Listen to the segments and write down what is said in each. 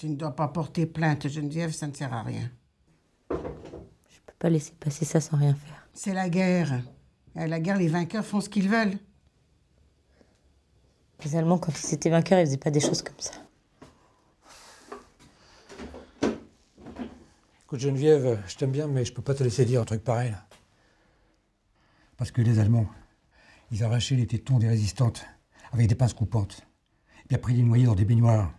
Tu ne dois pas porter plainte, Geneviève, ça ne sert à rien. Je peux pas laisser passer ça sans rien faire. C'est la guerre. À la guerre, les vainqueurs font ce qu'ils veulent. Les Allemands, quand ils étaient vainqueurs, ils faisaient pas des choses comme ça. Écoute Geneviève, je t'aime bien, mais je peux pas te laisser dire un truc pareil, là. Parce que les Allemands, ils arrachaient les tétons des résistantes avec des pinces coupantes. Et puis après, ils les noyaient dans des baignoires.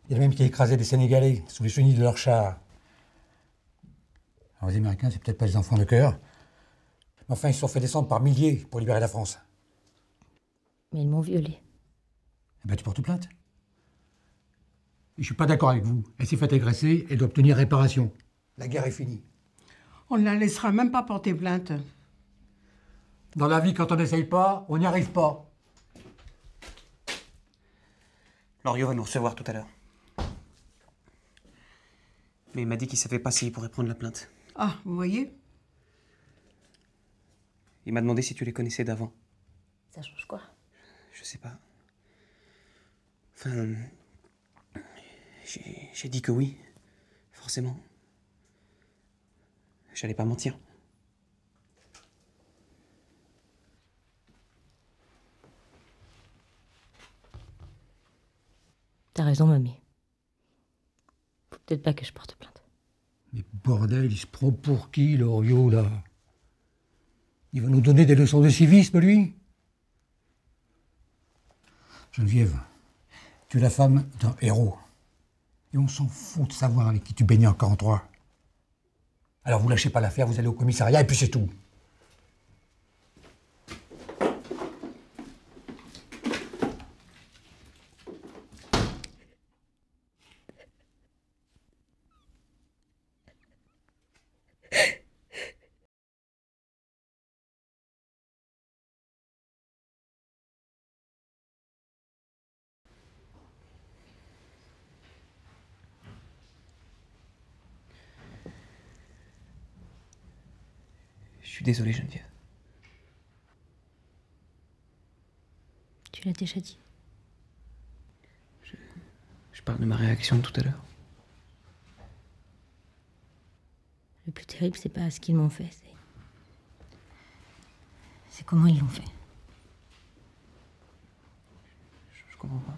Il y en a même qui écrasaient des Sénégalais sous les chenilles de leurs chars. Alors les Américains, c'est peut-être pas des enfants de cœur, mais enfin, ils se sont fait descendre par milliers pour libérer la France. Mais ils m'ont violée. Eh ben, tu portes plainte. Et je suis pas d'accord avec vous. Elle s'est faite agresser, elle doit obtenir réparation. La guerre est finie. On ne la laissera même pas porter plainte. Dans la vie, quand on n'essaye pas, on n'y arrive pas. Loriot va nous recevoir tout à l'heure. Mais il m'a dit qu'il savait pas s'il pourrait prendre la plainte. Ah, vous voyez? Il m'a demandé si tu les connaissais d'avant. Ça change quoi? Je sais pas. Enfin... J'ai dit que oui. Forcément. J'allais pas mentir. T'as raison, mamie. Faut peut-être pas que je porte plainte. Mais bordel, il se prend pour qui, Loriot, là? Il va nous donner des leçons de civisme, lui? Geneviève, tu es la femme d'un héros. Et on s'en fout de savoir avec qui tu baignais en 43. Alors vous lâchez pas l'affaire, vous allez au commissariat et puis c'est tout. Je suis désolé, Geneviève. Tu l'as déjà dit. Je parle de ma réaction de tout à l'heure. Le plus terrible, c'est pas ce qu'ils m'ont fait, c'est comment ils l'ont fait. Je comprends pas.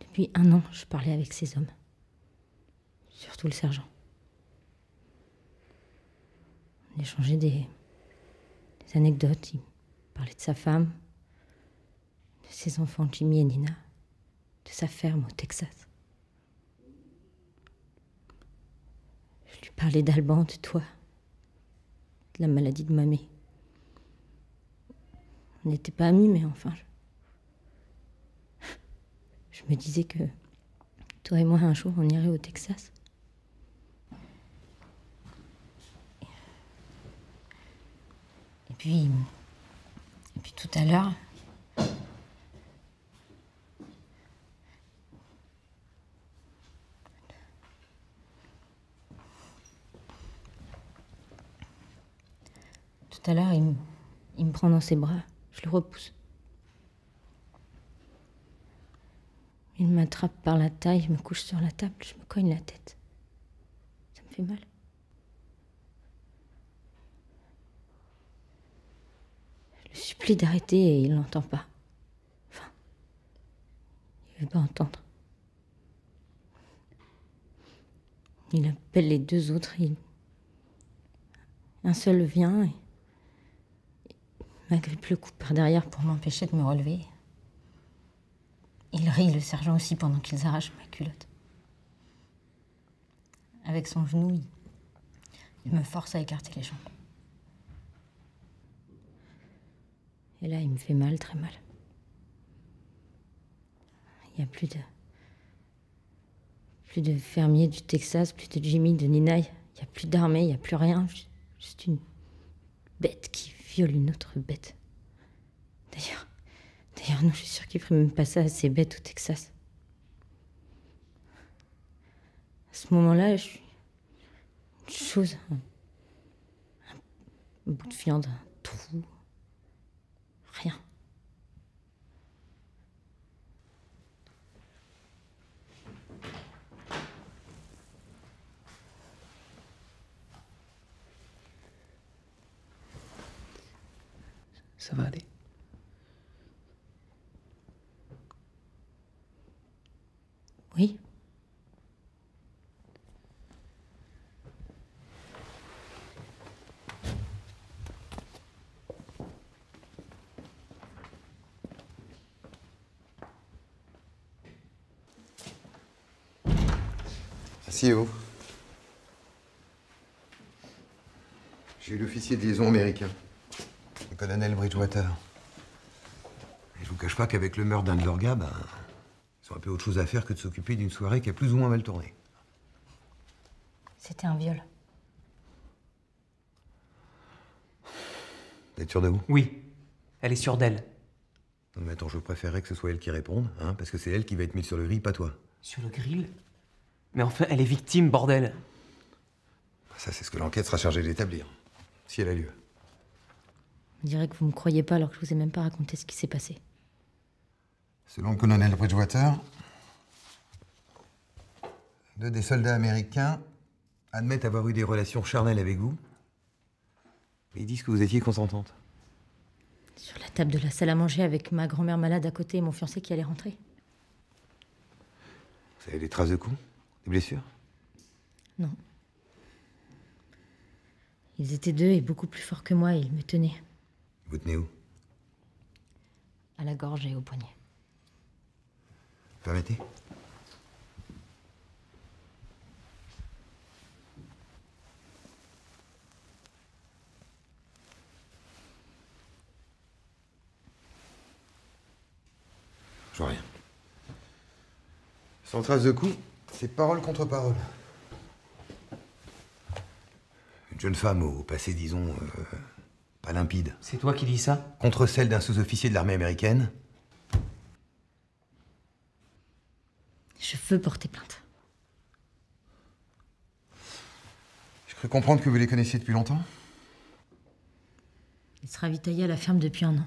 Depuis 1 an, je parlais avec ces hommes. Surtout le sergent. On échangeait des anecdotes. Il parlait de sa femme, de ses enfants, Jimmy et Nina, de sa ferme au Texas. Je lui parlais d'Alban, de toi, de la maladie de mamie. On n'était pas amis, mais enfin, je me disais que toi et moi, un jour, on irait au Texas. Et puis tout à l'heure, il me prend dans ses bras, je le repousse. Il m'attrape par la taille, je me couche sur la table, je me cogne la tête. Ça me fait mal. Je le supplie d'arrêter et il n'entend pas. Enfin, il veut pas entendre. Il appelle les 2 autres, un seul vient et m'agrippe le cou par derrière pour m'empêcher de me relever. Il rit, le sergent aussi, pendant qu'ils arrachent ma culotte. Avec son genou, il me force à écarter les jambes. Et là, il me fait mal, très mal. Il n'y a plus de fermiers du Texas, plus de Jimmy, de Nina. Il n'y a plus d'armée, il n'y a plus rien. Juste une bête qui viole une autre bête. D'ailleurs, non, je suis sûre qu'il ferait même pas ça à ces bêtes au Texas. À ce moment-là, je suis une chose, un bout de viande, un trou, rien. Ça va aller. Oui. Asseyez-vous. J'ai eu l'officier de liaison américain, le colonel Bridgewater. Et je vous cache pas qu'avec le meurtre d'un de leurs gars, ils ont un peu autre chose à faire que de s'occuper d'une soirée qui a plus ou moins mal tourné. C'était un viol. Vous êtes sûr de vous? Oui, elle est sûre d'elle. Non mais attends, je préférerais que ce soit elle qui réponde, hein, parce que c'est elle qui va être mise sur le grill, pas toi. Sur le grill? Mais enfin, elle est victime, bordel. Ça, c'est ce que l'enquête sera chargée d'établir, si elle a lieu. On dirait que vous me croyez pas alors que je vous ai même pas raconté ce qui s'est passé. Selon le colonel Bridgewater, 2 des soldats américains admettent avoir eu des relations charnelles avec vous. Et ils disent que vous étiez consentante. Sur la table de la salle à manger avec ma grand-mère malade à côté et mon fiancé qui allait rentrer. Vous avez des traces de coups? Des blessures? Non. Ils étaient 2 et beaucoup plus forts que moi et ils me tenaient. Vous tenez où? À la gorge et au poignet. Permettez? Je vois rien. Sans trace de coup, c'est parole contre parole. Une jeune femme au passé, disons, pas limpide. C'est toi qui dis ça? Contre celle d'un sous-officier de l'armée américaine. Je veux porter plainte. Je cru comprendre que vous les connaissiez depuis longtemps. Il se ravitaillait à la ferme depuis 1 an.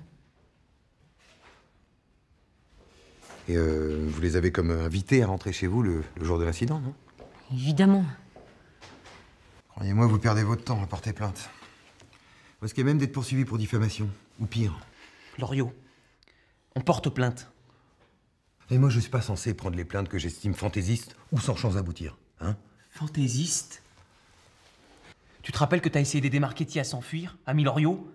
Et vous les avez comme invités à rentrer chez vous le jour de l'incident, non? Évidemment. Croyez-moi, vous perdez votre temps à porter plainte. Vous risquez même d'être poursuivi pour diffamation. Ou pire. Loriot, on porte plainte. Et moi, je suis pas censé prendre les plaintes que j'estime fantaisistes ou sans chance d'aboutir, hein? Fantaisiste? Tu te rappelles que t'as essayé d'aider Marchetti à s'enfuir, ami Loriot?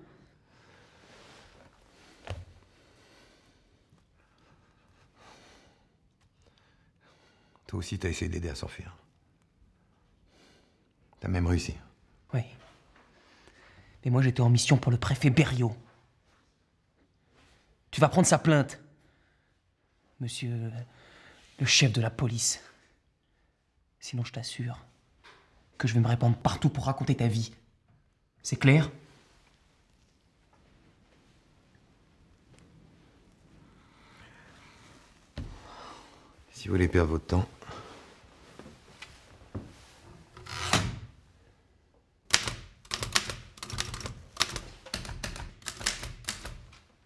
Toi aussi, t'as essayé d'aider à s'enfuir. T'as même réussi. Oui. Mais moi, j'étais en mission pour le préfet Berriot. Tu vas prendre sa plainte. Monsieur le chef de la police. Sinon, je t'assure que je vais me répandre partout pour raconter ta vie. C'est clair? Si vous voulez perdre votre temps,